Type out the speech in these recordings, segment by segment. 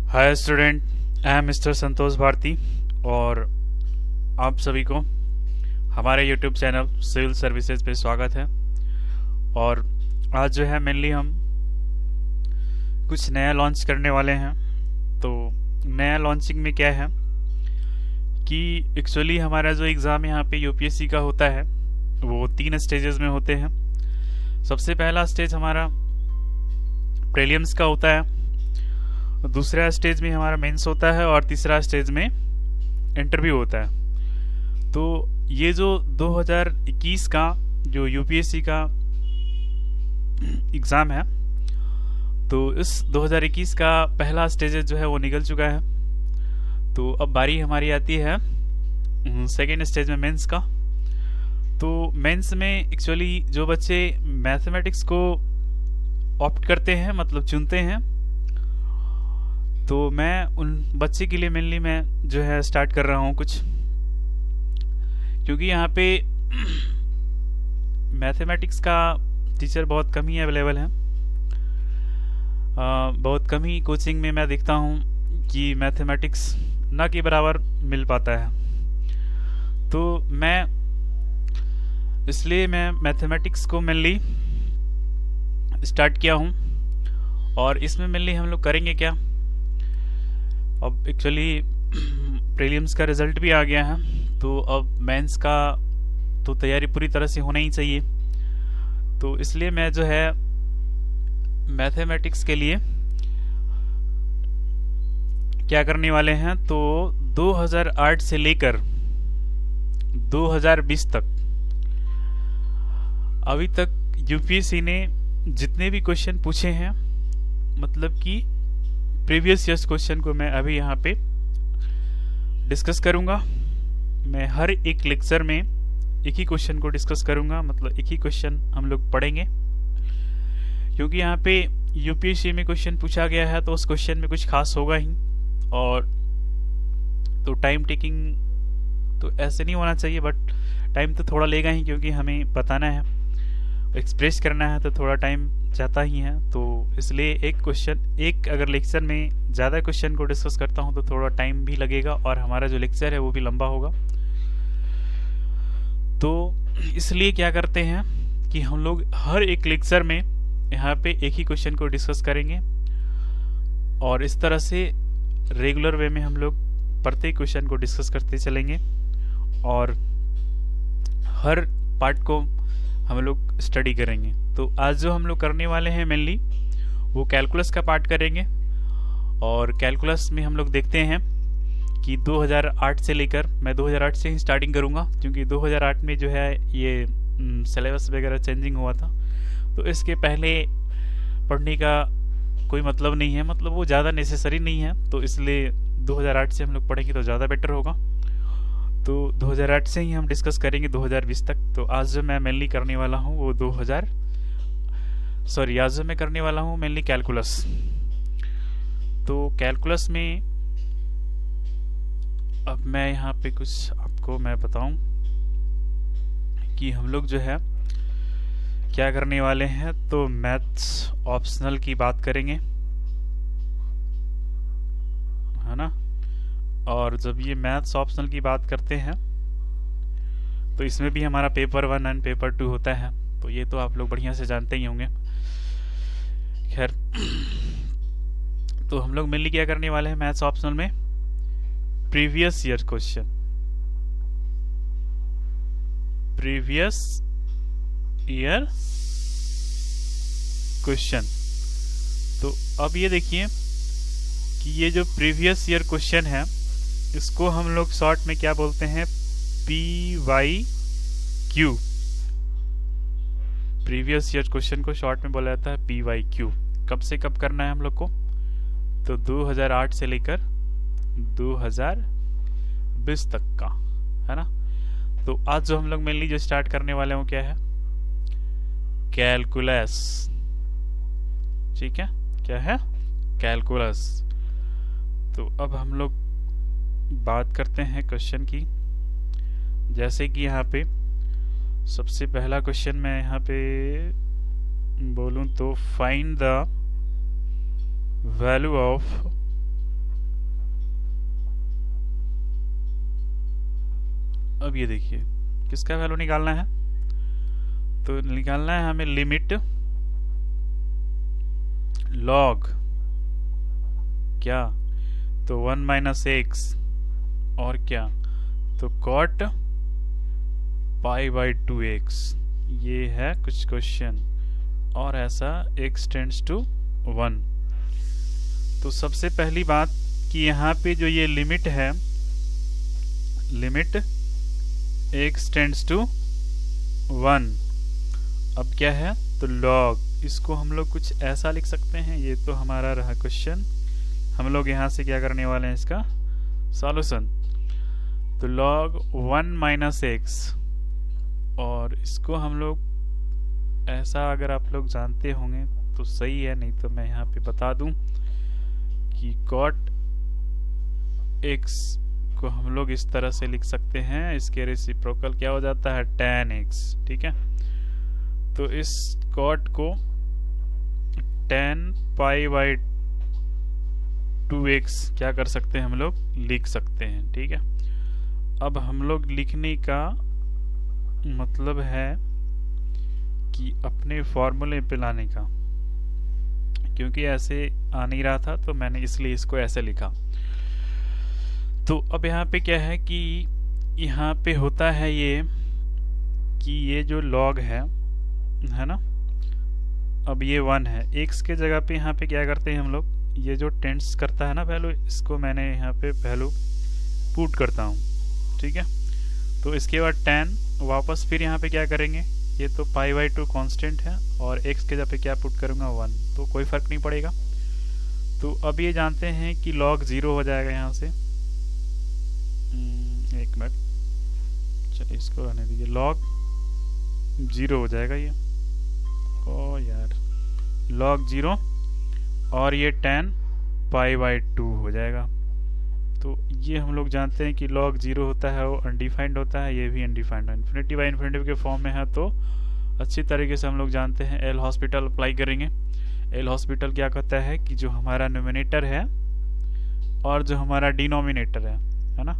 Hi student, I am mister Santosh Bharti और आप सभी को हमारे यूट्यूब चैनल सिविल सर्विसेज पे स्वागत है। और आज जो है मेनली हम कुछ नया लॉन्च करने वाले हैं। तो नया लॉन्चिंग में क्या है कि एक्चुअली हमारा जो एग्ज़ाम यहाँ पे यूपीएससी का होता है वो 3 स्टेजेस में होते हैं। सबसे पहला स्टेज हमारा प्रीलिम्स का होता है, दूसरा स्टेज में हमारा मेंस होता है और तीसरा स्टेज में इंटरव्यू होता है। तो ये जो 2021 का जो यूपीएससी का एग्ज़ाम है, तो इस 2021 का पहला स्टेज जो है वो निकल चुका है। तो अब बारी हमारी आती है सेकेंड स्टेज में मेंस का। तो मेंस में एक्चुअली जो बच्चे मैथमेटिक्स को ऑप्ट करते हैं, मतलब चुनते हैं, तो मैं उन बच्चे के लिए मेनली मैं जो है स्टार्ट कर रहा हूँ कुछ, क्योंकि यहाँ पे मैथमेटिक्स का टीचर बहुत कम ही अवेलेबल है। बहुत कम ही कोचिंग में मैं देखता हूँ कि मैथमेटिक्स ना के बराबर मिल पाता है। तो इसलिए मैं मैथमेटिक्स को मेनली स्टार्ट किया हूँ। और इसमें मेनली हम लोग करेंगे क्या, अब एक्चुअली प्रीलिम्स का रिजल्ट भी आ गया है, तो अब मेंस का तो तैयारी पूरी तरह से होना ही चाहिए। तो इसलिए मैं जो है मैथमेटिक्स के लिए क्या करने वाले हैं, तो 2008 से लेकर 2020 तक अभी तक यूपीएससी ने जितने भी क्वेश्चन पूछे हैं, मतलब कि प्रीवियस ईयर्स क्वेश्चन को मैं अभी यहाँ पे डिस्कस करूँगा। मैं हर एक लेक्चर में एक ही क्वेश्चन को डिस्कस करूँगा, मतलब एक ही क्वेश्चन हम लोग पढ़ेंगे, क्योंकि यहाँ पे यूपीएससी में क्वेश्चन पूछा गया है तो उस क्वेश्चन में कुछ खास होगा ही। और तो टाइम टेकिंग तो ऐसे नहीं होना चाहिए, बट टाइम तो थोड़ा लेगा ही, क्योंकि हमें बताना है, एक्सप्रेस करना है, तो थोड़ा टाइम जाता ही है। तो इसलिए एक अगर लेक्चर में ज़्यादा क्वेश्चन को डिस्कस करता हूँ तो थोड़ा टाइम भी लगेगा और हमारा जो लेक्चर है वो भी लंबा होगा। तो इसलिए क्या करते हैं कि हम लोग हर एक लेक्चर में यहाँ पे एक ही क्वेश्चन को डिस्कस करेंगे, और इस तरह से रेगुलर वे में हम लोग प्रत्येक क्वेश्चन को डिस्कस करते चलेंगे और हर पार्ट को हम लोग स्टडी करेंगे। तो आज जो हम लोग करने वाले हैं मेनली वो कैलकुलस का पार्ट करेंगे। और कैलकुलस में हम लोग देखते हैं कि 2008 से लेकर, मैं 2008 से ही स्टार्टिंग करूंगा, क्योंकि 2008 में जो है ये सिलेबस वगैरह चेंजिंग हुआ था। तो इसके पहले पढ़ने का कोई मतलब नहीं है, मतलब वो ज़्यादा नेसेसरी नहीं है। तो इसलिए 2008 से हम लोग पढ़ेंगे तो ज़्यादा बेटर होगा। तो 2008 से ही हम डिस्कस करेंगे 2020 तक। तो आज जो मैं मेनली करने वाला हूँ वो आज जो मैं करने वाला हूँ मेनली कैलकुलस। तो कैलकुलस में अब मैं यहाँ पे कुछ आपको मैं बताऊं कि हम लोग जो है क्या करने वाले हैं। तो मैथ्स ऑप्शनल की बात करेंगे, है ना। और जब ये मैथ्स ऑप्शनल की बात करते हैं तो इसमें भी हमारा पेपर 1 एंड पेपर 2 होता है। तो ये तो आप लोग बढ़िया से जानते ही होंगे। खैर, तो हम लोग मेनली क्या करने वाले हैं मैथ्स ऑप्शनल में, प्रीवियस ईयर क्वेश्चन। तो अब ये देखिए कि ये जो प्रीवियस ईयर क्वेश्चन है इसको हम लोग शॉर्ट में क्या बोलते हैं, PYQ। प्रीवियस ईयर क्वेश्चन को शॉर्ट में बोला जाता है PYQ। कब से कब करना है हम लोग को, तो 2008 से लेकर 2020 तक का, है ना। तो आज जो हम लोग मेनली जो स्टार्ट करने वाले हैं वो क्या है, कैलकुलस। ठीक है, क्या है, कैलकुलस। तो अब हम लोग बात करते हैं क्वेश्चन की। जैसे कि यहाँ पे सबसे पहला क्वेश्चन मैं यहाँ पे बोलूं तो फाइंड द वैल्यू ऑफ अब ये देखिए किसका वैल्यू निकालना है, तो निकालना है हमें लिमिट लॉग क्या, तो 1 माइनस एक्स और क्या, तो कॉट पाई बाई 2x। ये है कुछ क्वेश्चन और ऐसा x टेंड्स टू 1। तो सबसे पहली बात कि यहाँ पे जो ये लिमिट है, लिमिट x टेंड्स टू 1, अब क्या है, तो लॉग, इसको हम लोग कुछ ऐसा लिख सकते हैं। ये तो हमारा रहा क्वेश्चन, हम लोग यहाँ से क्या करने वाले हैं इसका सॉल्यूशन। तो लॉग 1 माइनस एक्स, और इसको हम लोग ऐसा, अगर आप लोग जानते होंगे तो सही है, नहीं तो मैं यहाँ पे बता दूं कि कॉट x को हम लोग इस तरह से लिख सकते हैं, इसके रेसिप्रोकल क्या हो जाता है, tan x। ठीक है, तो इस कॉट को tan पाई बाई 2x क्या कर सकते हैं, हम लोग लिख सकते हैं। ठीक है, अब हम लोग लिखने का मतलब है कि अपने फॉर्मूले पे लाने का, क्योंकि ऐसे आ नहीं रहा था तो मैंने इसलिए इसको ऐसे लिखा। तो अब यहाँ पे क्या है कि यहाँ पे होता है ये कि ये जो लॉग है ना, अब ये 1 है, x के जगह पे यहाँ पे क्या करते हैं हम लोग, ये जो टेंड्स करता है ना वैल्यू, इसको मैंने यहाँ पे वैल्यू पुट करता हूँ। ठीक है, तो इसके बाद tan वापस फिर यहाँ पे क्या करेंगे, ये तो पाई बाई 2 कांस्टेंट है और x के जगह पे क्या पुट करूँगा 1, तो कोई फर्क नहीं पड़ेगा। तो अब ये जानते हैं कि log 0 हो जाएगा यहाँ से, एक मिनट, चलिए इसको रहने दीजिए, log 0 हो जाएगा ये, ओ यार, log 0 और ये tan पाई बाई 2 हो जाएगा। तो ये हम लोग जानते हैं कि log 0 होता है वो अनडिफाइंड होता है, ये भी अनडिफाइंड है, इन्फिनिटी बाई इन्फिनिटी के फॉर्म में है, तो अच्छी तरीके से हम लोग जानते हैं। एल हॉस्पिटल अप्लाई करेंगे। एल हॉस्पिटल क्या कहता है कि जो हमारा न्यूमिनेटर है और जो हमारा डिनोमिनेटर है ना,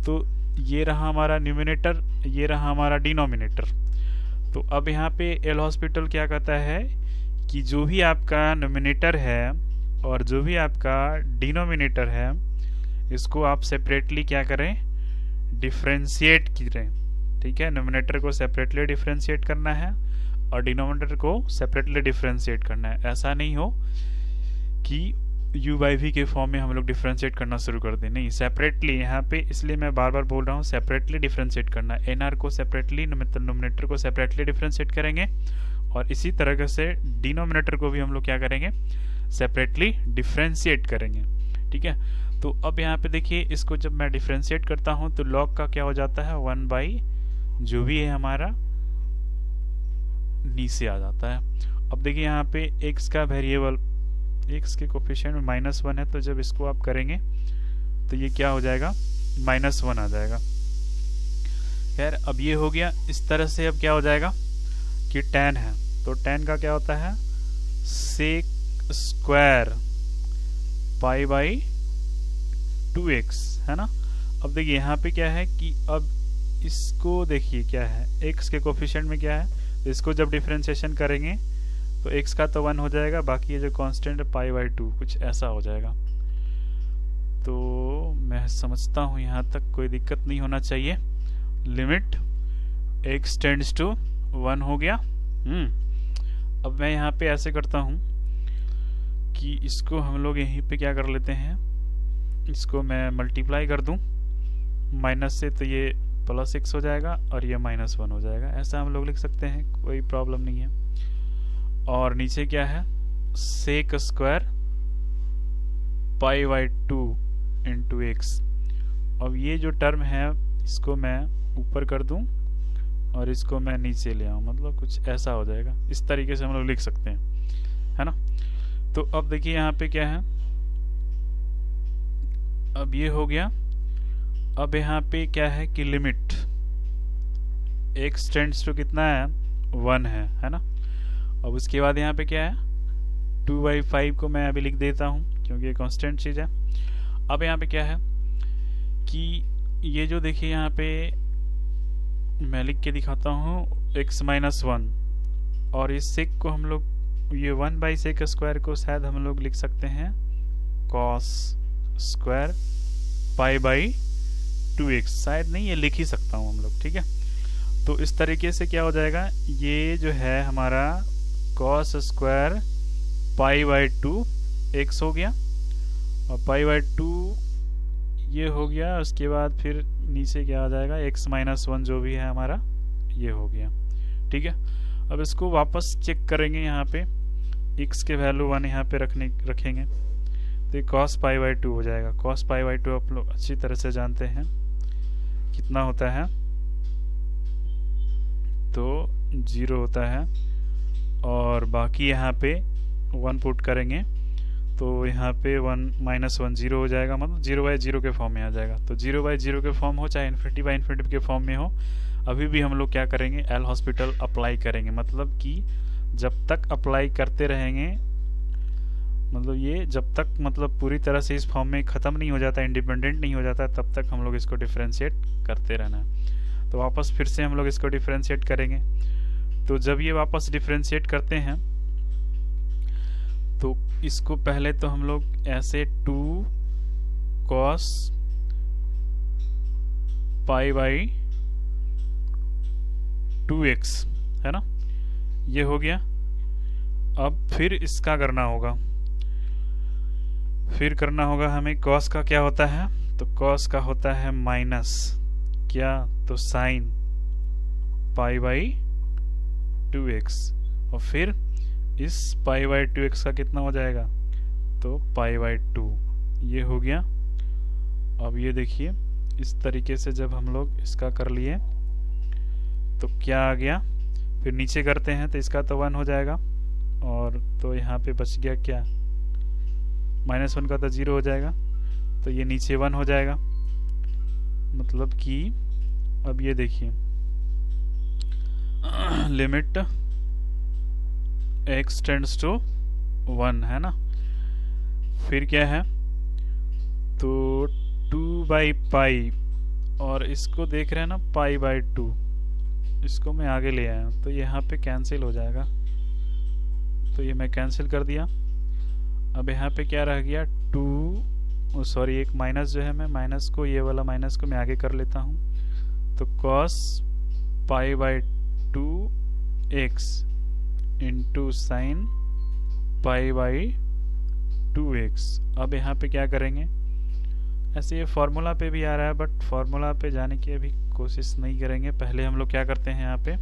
तो ये रहा हमारा न्यूमिनेटर, ये रहा हमारा डिनोमिनेटर। तो अब यहाँ पे एल हॉस्पिटल क्या कहता है कि जो भी आपका न्यूमिनेटर है और जो भी आपका डिनोमिनेटर है, इसको आप सेपरेटली क्या करें, डिफ्रेंशिएट करें। ठीक है, न्यूमिनेटर को सेपरेटली डिफ्रेंशिएट करना है और डिनोमिनेटर को सेपरेटली डिफ्रेंशिएट करना है। ऐसा नहीं हो कि u बाई वी के फॉर्म में हम लोग डिफ्रेंशिएट करना शुरू कर दें, नहीं, सेपरेटली यहाँ पे, इसलिए मैं बार बार बोल रहा हूँ सेपरेटली डिफ्रेंशिएट करना है। एनआर को सेपरेटली, न्यूमिनेटर को सेपरेटली डिफ्रेंशिएट करेंगे और इसी तरह से डिनोमिनेटर को भी हम लोग क्या करेंगे, सेपरेटली डिफ्रेंशिएट करेंगे। ठीक है, तो अब यहाँ पे देखिए, इसको जब मैं डिफ्रेंशिएट करता हूँ तो log का क्या हो जाता है, 1 बाई जो भी है हमारा नीचे आ जाता है। अब देखिए यहाँ पे x का वेरिएबल, x के कोफिशिएंट में -1 है, तो जब इसको आप करेंगे तो ये क्या हो जाएगा, -1 आ जाएगा। खैर, अब ये हो गया। इस तरह से अब क्या हो जाएगा कि tan है, तो tan का क्या होता है, sec square pi by 2x, है ना। अब देखिए यहाँ पे क्या है कि अब इसको देखिए क्या है, x के कोफिशिएंट में क्या है, तो इसको जब डिफरेंशिएशन करेंगे तो x का तो 1 हो जाएगा, बाकी ये जो कांस्टेंट है पाई बाई 2 कुछ ऐसा हो जाएगा। तो मैं समझता हूँ यहाँ तक कोई दिक्कत नहीं होना चाहिए। लिमिट x टेंड्स टू 1 हो गया। अब मैं यहाँ पे ऐसे करता हूँ कि इसको हम लोग यहीं पे क्या कर लेते हैं, इसको मैं मल्टीप्लाई कर दूं माइनस से, तो ये +x हो जाएगा और ये -1 हो जाएगा। ऐसा हम लोग लिख सकते हैं, कोई प्रॉब्लम नहीं है। और नीचे क्या है, sec square pi by 2 into x। अब ये जो टर्म है इसको मैं ऊपर कर दूं और इसको मैं नीचे ले आऊं, मतलब कुछ ऐसा हो जाएगा। इस तरीके से हम लोग लिख सकते हैं, है ना। तो अब देखिए यहाँ पे क्या है, अब ये हो गया। अब यहाँ पे क्या है कि लिमिट x टेंड्स टू कितना है, 1 है ना। अब उसके बाद यहाँ पे क्या है, 2/5 को मैं अभी लिख देता हूँ क्योंकि ये कांस्टेंट चीज है। अब यहाँ पे क्या है कि ये जो देखिए यहाँ पे मैं लिख के दिखाता हूँ x-1, और इस सेक को हम लोग ये 1/sec² को शायद हम लोग लिख सकते हैं cos स्क्वायर π/2x, शायद नहीं, ये लिख ही सकता हूँ हम लोग, ठीक है। तो इस तरीके से क्या हो जाएगा, ये जो है हमारा cos स्क्वायर π/2x हो गया, और π/2 ये हो गया। उसके बाद फिर नीचे क्या आ जाएगा, x-1 जो भी है हमारा ये हो गया, ठीक है। अब इसको वापस चेक करेंगे, यहाँ पे x के वैल्यू 1 यहाँ पे रखेंगे तो ये cos π/2 हो जाएगा। cos π/2 आप लोग अच्छी तरह से जानते हैं कितना होता है, तो 0 होता है, और बाकी यहाँ पे 1 पुट करेंगे तो यहाँ पे 1 - 1 0 हो जाएगा, मतलब 0/0 के फॉर्म में आ जाएगा। तो 0/0 के फॉर्म हो चाहे ∞/∞ के फॉर्म में हो, अभी भी हम लोग क्या करेंगे, एल हॉस्पिटल अप्लाई करेंगे। मतलब कि जब तक अप्लाई करते रहेंगे, मतलब ये जब तक मतलब पूरी तरह से इस फॉर्म में ख़त्म नहीं हो जाता, इंडिपेंडेंट नहीं हो जाता, तब तक हम लोग इसको डिफ्रेंशिएट करते रहना है। तो वापस फिर से हम लोग इसको डिफ्रेंशिएट करेंगे। तो जब ये वापस डिफ्रेंशिएट करते हैं तो इसको पहले तो हम लोग ऐसे 2 cos π/2x है ना, ये हो गया। अब फिर इसका करना होगा, फिर करना होगा हमें cos का क्या होता है, तो cos का होता है माइनस क्या, तो sin π/2x, और फिर इस π/2x का कितना हो जाएगा, तो π/2, ये हो गया। अब ये देखिए इस तरीके से जब हम लोग इसका कर लिए तो क्या आ गया, फिर नीचे करते हैं तो इसका तो 1 हो जाएगा, और तो यहाँ पे बच गया क्या, -1 का तो 0 हो जाएगा, तो ये नीचे 1 हो जाएगा। मतलब कि अब ये देखिए लिमिट x टेंड्स टू 1 है ना, फिर क्या है, तो 2/π, और इसको देख रहे हैं ना π/2, इसको मैं आगे ले आया तो यहाँ पे कैंसिल हो जाएगा, तो ये मैं कैंसिल कर दिया। अब यहाँ पे क्या रह गया, 2, सॉरी एक माइनस जो है, मैं माइनस को, ये वाला माइनस को मैं आगे कर लेता हूँ, तो cos π/2x into sine π/2x। अब यहाँ पे क्या करेंगे, ऐसे ये फॉर्मूला पे भी आ रहा है, बट फॉर्मूला पे जाने की अभी कोशिश नहीं करेंगे। पहले हम लोग क्या करते हैं यहाँ पे,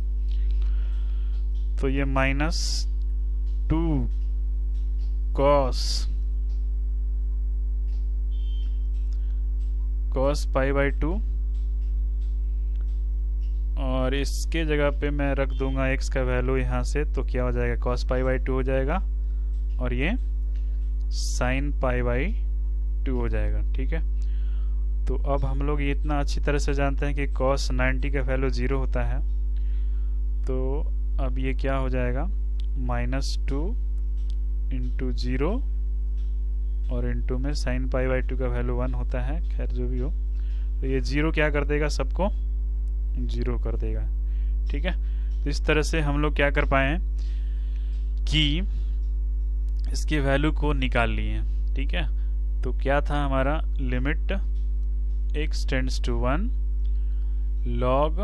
तो ये -2 cos π/2, और इसके जगह पे मैं रख दूंगा x का वैल्यू यहाँ से, तो क्या हो जाएगा, cos π/2 हो जाएगा, और ये sin π/2 हो जाएगा, ठीक है। तो अब हम लोग ये इतना अच्छी तरह से जानते हैं कि cos 90 का वैल्यू 0 होता है, तो अब ये क्या हो जाएगा, -2 इंटू 0, और इंटू में sin π/2 का वैल्यू 1 होता है, खैर जो भी हो, तो ये 0 क्या कर देगा, सबको 0 कर देगा, ठीक है। तो इस तरह से हम लोग क्या कर पाए हैं कि इसके वैल्यू को निकाल लिए, ठीक है। तो क्या था हमारा, limit x tends to 1 log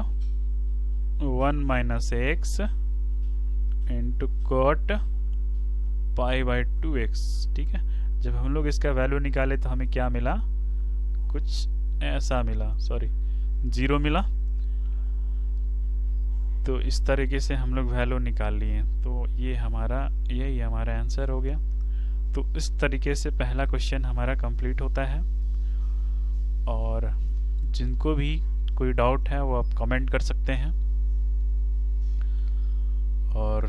1 - x into cot π/2x, ठीक है। जब हम लोग इसका वैल्यू निकाले तो हमें क्या मिला, कुछ ऐसा मिला, सॉरी 0 मिला। तो इस तरीके से हम लोग वैल्यू निकाल लिए, तो ये हमारा, यही हमारा आंसर हो गया। तो इस तरीके से पहला क्वेश्चन हमारा कंप्लीट होता है, और जिनको भी कोई डाउट है वो आप कमेंट कर सकते हैं। और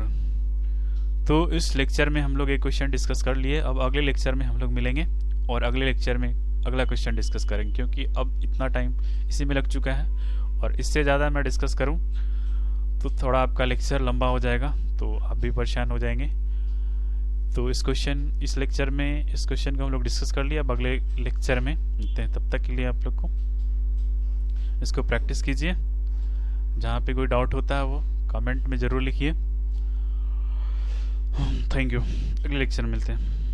तो इस लेक्चर में हम लोग एक क्वेश्चन डिस्कस कर लिए। अब अगले लेक्चर में हम लोग मिलेंगे और अगले लेक्चर में अगला क्वेश्चन डिस्कस करेंगे, क्योंकि अब इतना टाइम इसी में लग चुका है, और इससे ज़्यादा मैं डिस्कस करूं तो थोड़ा आपका लेक्चर लंबा हो जाएगा, तो आप भी परेशान हो जाएंगे। तो इस लेक्चर में इस क्वेश्चन को हम लोग डिस्कस कर लिया। अब अगले लेक्चर में मिलते हैं, तब तक के लिए आप लोग को इसको प्रैक्टिस कीजिए। जहाँ पे कोई डाउट होता है वो कमेंट में ज़रूर लिखिए। Thank you. अगले लेक्चर में मिलते हैं।